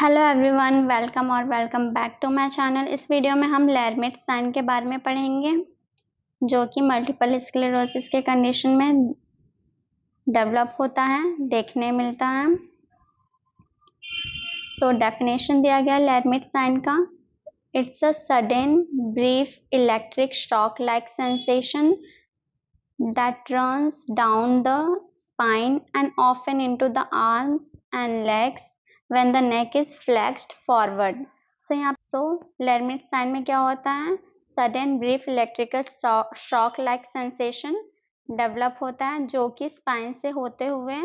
Hello everyone, welcome back to my channel. इस video में हम लैरमिट साइन के बारे में पढ़ेंगे जो कि मल्टीपल स्क्लेरोसिस के कंडीशन में डेवलप होता है, देखने मिलता है। सो डेफिनेशन दिया गया लैरमिट साइन का। It's a sudden brief electric shock like sensation that runs down the spine and often into the arms and legs when the neck is flexed forward. So Lhermitte sign में क्या होता है? Sudden brief electrical shock like sensation develop होता है जो कि spine से होते हुए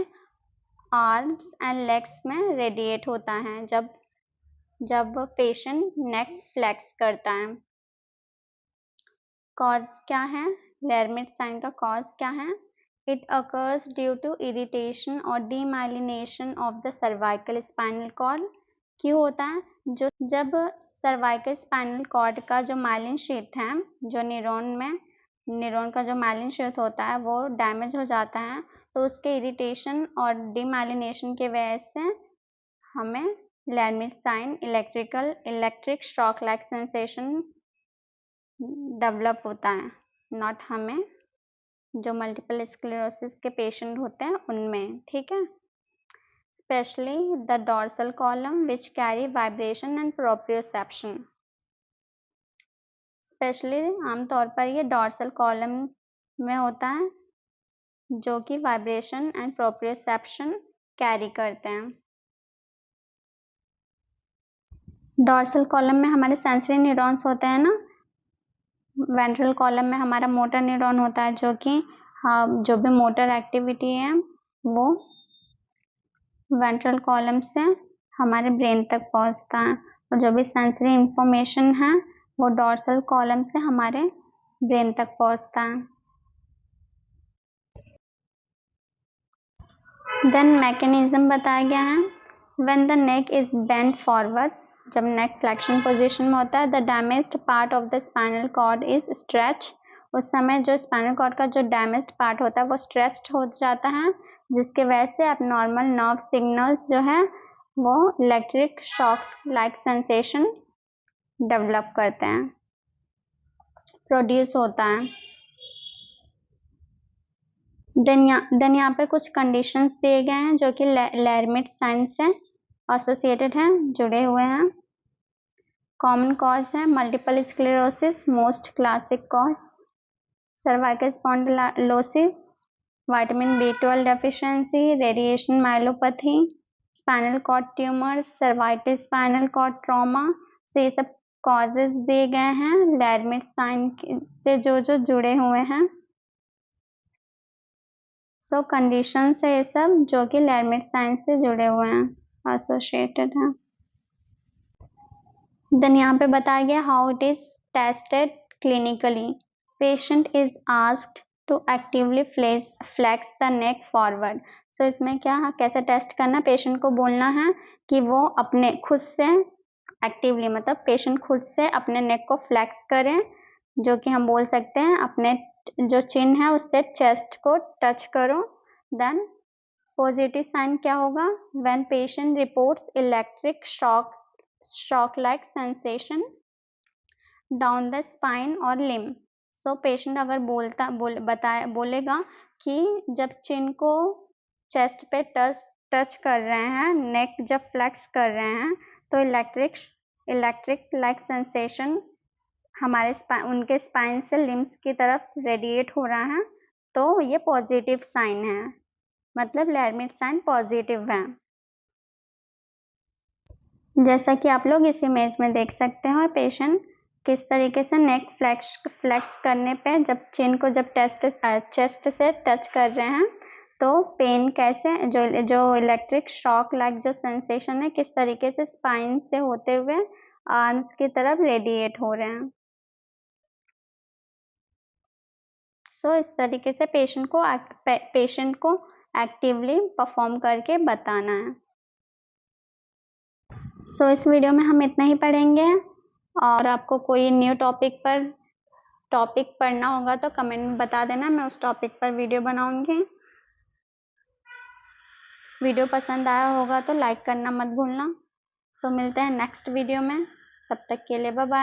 आर्म्स एंड लेग्स में रेडिएट होता है जब पेशेंट नेक फ्लेक्स करता है। कॉज क्या है? लैरमिट साइन का कॉज क्या है? It occurs due to irritation और demyelination of the cervical spinal cord. क्यों होता है? जब सर्वाइकल स्पाइनल कॉर्ड का जो माइलिन शीथ है, जो न्यूरॉन का जो माइलिन शीथ होता है वो डैमेज हो जाता है, तो उसके इरिटेशन और डीमाइलिनेशन की वजह से हमें Lhermitte sign electric shock like sensation develop होता है। नॉट हमें जो मल्टीपल स्क्लेरोसिस के पेशेंट होते हैं उनमें, ठीक है। Specially the dorsal column which carry vibration and proprioception. Specially आमतौर पर ये डॉर्सल कॉलम में होता है जो कि वाइब्रेशन एंड प्रोप्रियोसेप्शन कैरी करते हैं। डॉर्सल कॉलम में हमारे सेंसरी न्यूरॉन्स होते हैं ना। वेंट्रल कॉलम में हमारा मोटर न्यूरॉन होता है जो कि जो भी मोटर एक्टिविटी है वो वेंट्रल कॉलम से हमारे ब्रेन तक पहुंचता है, और जो भी सेंसरी इंफॉर्मेशन है वो डॉर्सल कॉलम से हमारे ब्रेन तक पहुंचता है। देन मैकेनिज्म बताया गया है। When the neck is bent forward, जब नेक फ्लेक्शन पोजीशन में होता है, the damaged part of the spinal cord is stretch. उस समय जो स्पाइनल कॉर्ड का जो डैमेज्ड पार्ट होता है वो स्ट्रेच्ड हो जाता है, जिसके वजह से एब्नॉर्मल नर्व सिग्नल्स जो है वो electric shock like sensation develop करते हैं, प्रोड्यूस होता है। देन यहाँ पर कुछ कंडीशंस दिए गए हैं जो कि लैरमिट साइन से एसोसिएटेड हैं, जुड़े हुए हैं। कॉमन कॉज है multiple sclerosis, most classic cause cervical spondylosis, vitamin B12 deficiency, radiation myelopathy, spinal cord tumour, cervical spinal cord trauma. से ये सब कॉजेज दिए गए हैं लैरमिट साइन से जो जुड़े हुए हैं। सो कंडीशंस है ये सब जो कि लैरमिट साइन से जुड़े हुए हैं, एसोसिएटेड हैं। देन यहाँ पे बताया गया how it is tested clinically. Patient is asked to actively flex the neck forward. So इसमें क्या, कैसे टेस्ट करना? पेशेंट को बोलना है कि वो अपने खुद से एक्टिवली, मतलब पेशेंट खुद से अपने नेक को फ्लेक्स करें, जो कि हम बोल सकते हैं अपने जो चिन है उससे चेस्ट को टच करो। देन पॉजिटिव साइन क्या होगा? When patient reports electric shock like sensation down the spine और लिम्ब। सो पेशेंट अगर बोलेगा कि जब चिन को चेस्ट पे टच कर रहे हैं, नेक जब फ्लेक्स कर रहे हैं, तो इलेक्ट्रिक लाइक सेंसेशन हमारे उनके स्पाइन से लिम्स की तरफ रेडिएट हो रहा है, तो ये पॉजिटिव साइन है, मतलब लैरमिट साइन पॉजिटिव है। जैसा कि आप लोग इस इमेज में देख सकते हो, पेशेंट किस तरीके से नेक फ्लेक्स करने पे जब चिन को जब चेस्ट से टच कर रहे हैं, तो पेन कैसे, जो इलेक्ट्रिक शॉक लाइक जो सेंसेशन है किस तरीके से स्पाइन से होते हुए आर्म्स की तरफ रेडिएट हो रहे हैं। सो इस तरीके से पेशेंट को एक्टिवली परफॉर्म करके बताना है। सो इस वीडियो में हम इतना ही पढ़ेंगे, और आपको कोई न्यू टॉपिक पढ़ना होगा तो कमेंट में बता देना, मैं उस टॉपिक पर वीडियो बनाऊंगी। वीडियो पसंद आया होगा तो लाइक करना मत भूलना। सो मिलते हैं नेक्स्ट वीडियो में, तब तक के लिए बाय बाय।